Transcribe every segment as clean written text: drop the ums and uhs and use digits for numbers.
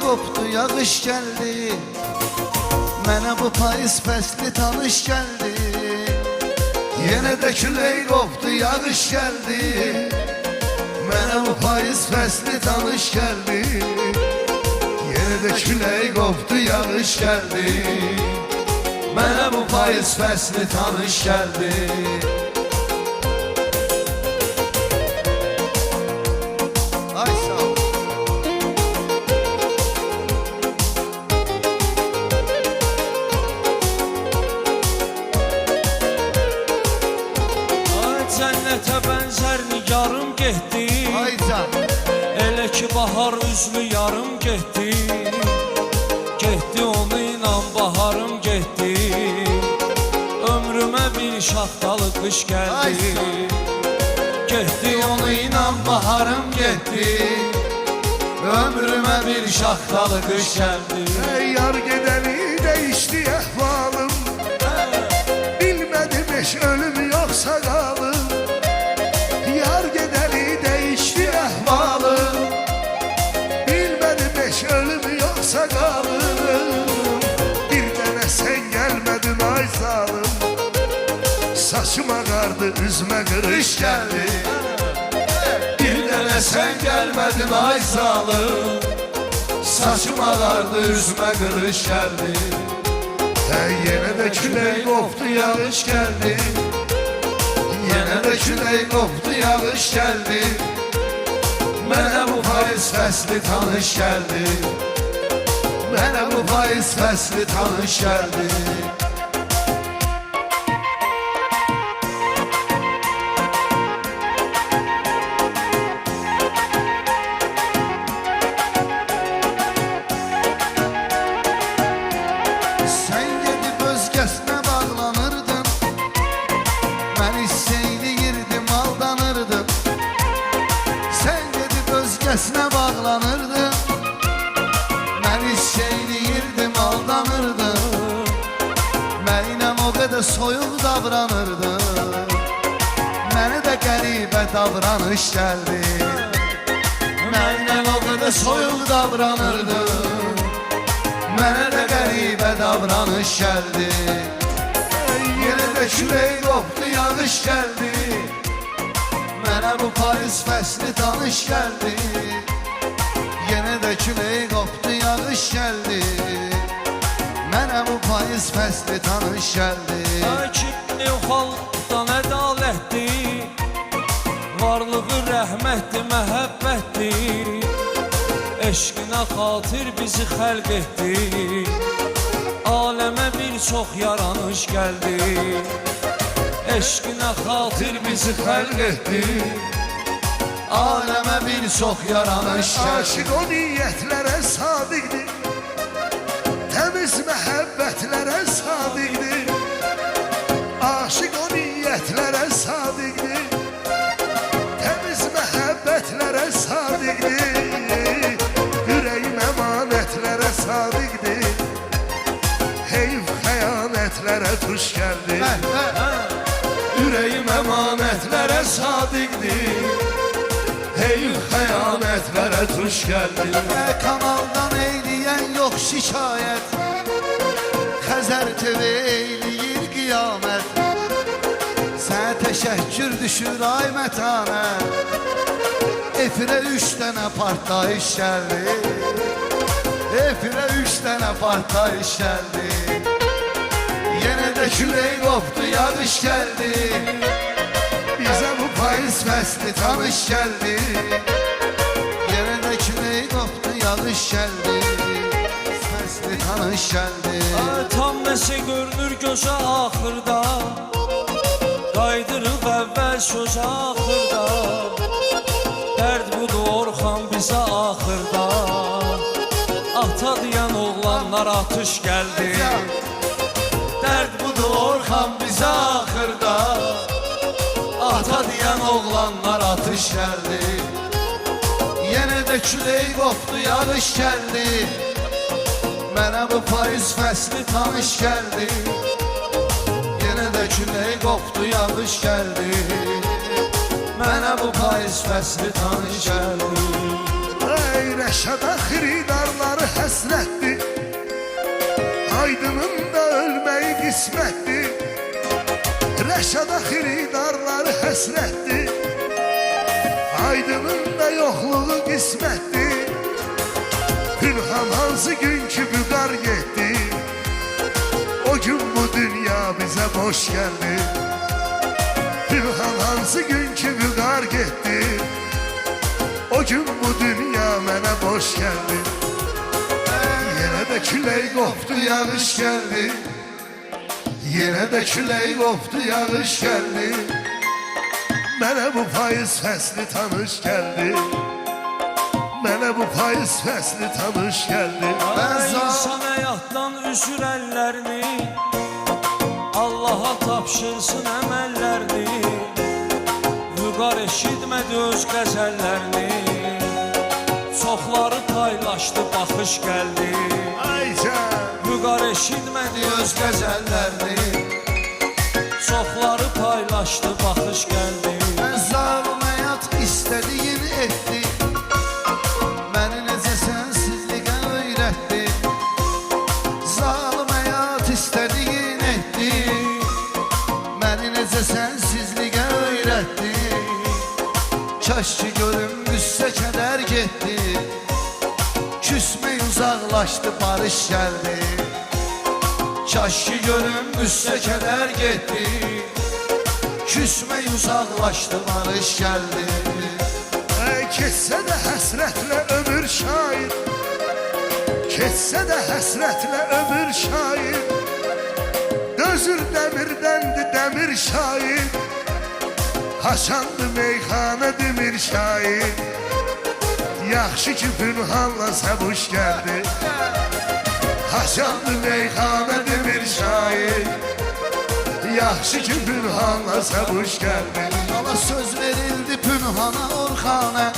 qopdu, yağış gəldi. Mənə bu payız fəsli tanış gəldi. Yenə də külək qopdu, yağış gəldi. Mənə bu payız fəsli tanış gəldi. Yenə də külək qopdu, yağış gəldi. Mənə bu payız fəsli tanış gəldi. Ay sağ ol. Cənnətə bənzər nigarım getdi. Ay can. Elə ki bahar üzlü yarım getdi. Getdi onu inan baharım getdi. Ömrümə bir şaxtalı qış gəldi. Getdi onu inan baharım getdi. Ömrümə bir şaxtalı qış gəldi. Yar gedəni dəyişdi əhvalım. Bilmədim eş ölüm yoxsa qalım. Yar gedəni dəyişdi əhvalım. Bilmədim eş ölüm yoxsa qalım. Bir dənə sən gəlmədin ay zalım. Saçım ağardı, üzmə qırış gəldi. Bir dənə sən gəlmədin ay zalım. Saçım ağardı, üzmə qırış gəldi. Yenə də külək qopdu, yağış gəldi. Yenə də külək qopdu, yağış gəldi. Mənə bu payız fəsli tanış gəldi. Mənə bu payız fəsli tanış gəldi. Sən gedib özgəsinə bağlanırdın. Mən hisseyli girdim, aldanırdım. Sən gedib özgəsinə bağlanırdın. Mən hisseyli girdim, aldanırdım. Mənimlə o qədər soyuq davranırdın. Mənə də qəribə davranış gəldi. Mənimlə o qədər soyuq davranırdın. Mənə də qəribə davranış gəldi. Yenə də külək qopdu, yağış gəldi. Mənə bu payız fəsli tanış gəldi. Yenə də külək qopdu, yağış gəldi. Mənə bu payız fəsli tanış gəldi. Akibni xalqdan ədalətdir. Varlığı rəhmətdir, məhəbbətdir. Eşqinə xatir bizi xəlq etdi. Aləmə bir çox yaranış gəldi. Eşqinə xatir bizi xəlq etdi. Aləmə bir çox yaranış gəldi. Aşık o niyyətlərə sadiqdir. Təmiz məhəbbətlərə sadiqdir. Aşık o niyyətlərə sadiqdir. Təmiz məhəbbətlərə sadiqdir. Ürəyim əmanətlərə sadiqdir. Heyf xəyanətlərə tuş gəldi. Ürəyim əmanətlərə sadiqdir. Heyf xəyanətlərə tuş gəldi. Kamaldan eyləyən yox şikayət. Xəzər tövə eyləyir qiyamət. Sənə təşəkkür düşür ay mətanət. Efirə 3 dənə partlayış gəldi. Efirə 3 dənə partlayış gəldi. Yenə də külək qopdu, yağış gəldi. Bizə bu payız fəsli tanış gəldi. Yenə də külək qopdu, yağış gəldi. Fəsli tanış gəldi. Tam nəsə görünür gözə axırda. Qaydırıb əvvəl sözə axırda. Dərd budur Orxan bizə axırda. Ata deyən oğlanlar atış gəldi. Dərd budur Orxan bizə axırda. Ata deyən oğlanlar atış gəldi. Yenə də külək qopdu, yağış gəldi. Mənə bu payız fəsli tanış gəldi. Yenə də külək qopdu, yağış gəldi. Mənə bu payız fəsli tanış gəldi. Ey Rəşada xiridarları hasrettir. Aydınında ölmeyi qismətdir. Rəşada xiridarları həsrətdir. Aydınında yoxluğu qismətdir. Pünhan hansı gün ki büqar getdi, o gün bu dünya bizə boş gəldi. Pünhan hansı gün ki büqar getdi, o gün bu dünya mənə boş gəldi. Yenə də külək qopdu, yağış gəldi. Yenə də külək qopdu, yağış gəldi. Mənə bu payız fəsli tanış gəldi. Mənə bu payız fəsli tanış gəldi. İnsan həyatdan üzür əllərini, Allaha tapşırsın əməllərini. Vüqar eşitmədi öz qəzəllərini, çoxları paylaşdı, baxış gəldi. Vüqar eşitmədi öz qəzəllərini, çoxları paylaşdı, baxış gəldi. Zalım həyat istədiyin etdi, məni necə sənsizliyə öyrətdi. Zalım həyat istədiyin etdi, məni necə sənsizliyə öyrətdi. Kaş ki görüm qüssə kədər getdi, küsmək uzaqlaşdı, barış gəldi. Kaş ki görüm qüssə kədər getdi, küsmək uzaqlaşdı, barış gəldi. Keçsə də həsrətlə ömür şair, keçsə də həsrətlə ömür şair. Dözür dəmirdəndir dəmir şair, haşandı meyxana demir şair. Yaxşı ki pünhanla səbuş gəldi, haşandı meyxana demir şair. Yaxşı ki pünhanla səbuş gəldi. Ala söz verildi pünhana Orxana,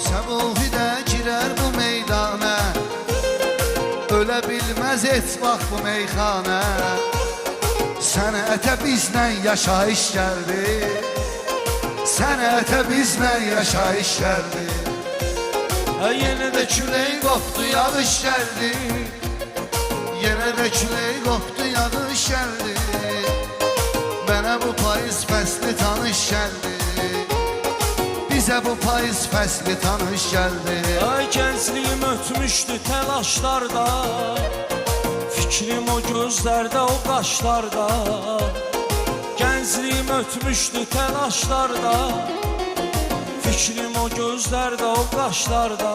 Səbuhi də girər bu meydana. Ölə bilməz et bax bu meyxana, sənətə bizlə yaşayış gəldi. Sənətə bizlə yaşayış gəldi. Yenə də külək qopdu, yağış gəldi. Yenə də külək qopdu, yağış gəldi. Mənə bu payız fəsli tanış gəldi. Bizə bu payız fəsli tanış gəldi. Ay gəncliyim ötmüşdü təlaşlarda, fikrim o gözlərdə, o qaşlarda. Gəncliyim ötmüşdü təlaşlarda, fikrim o gözlərdə, o qaşlarda.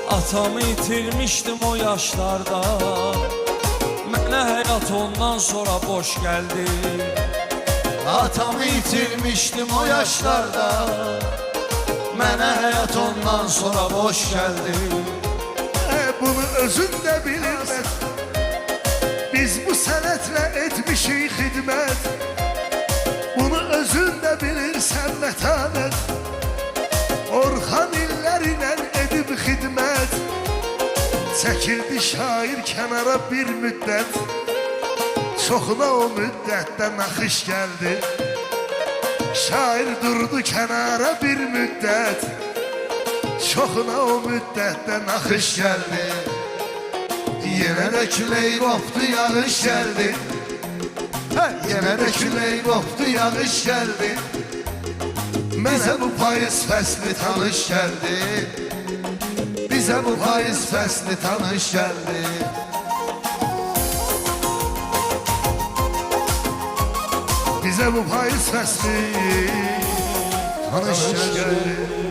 Atamı itirmişdim o yaşlarda, mənə həyat ondan sonra boş gəldi. Atamı itirmişdim o yaşlarda, mənə həyat ondan sonra boş gəldi. Bunu özün də bilirsən, biz bu sənətlə etmişik xidmət. Bunu özün də bilirsən mətanət, Orxan illərinə edib xidmət. Çəkildi şair kənara bir müddət, çoxuna o müddətdə naxış gəldi. Şair durdu kənara bir müddət, çoxuna o müddətdə naxış gəldi. Yenə də külək qopdu, yağış gəldi. Yenə də külək qopdu, yağış gəldi. Bizə bu payız fəsli tanış gəldi. Bizə bu payız fəsli tanış gəldi. Bizə bu payız fəsli tanış gəldi.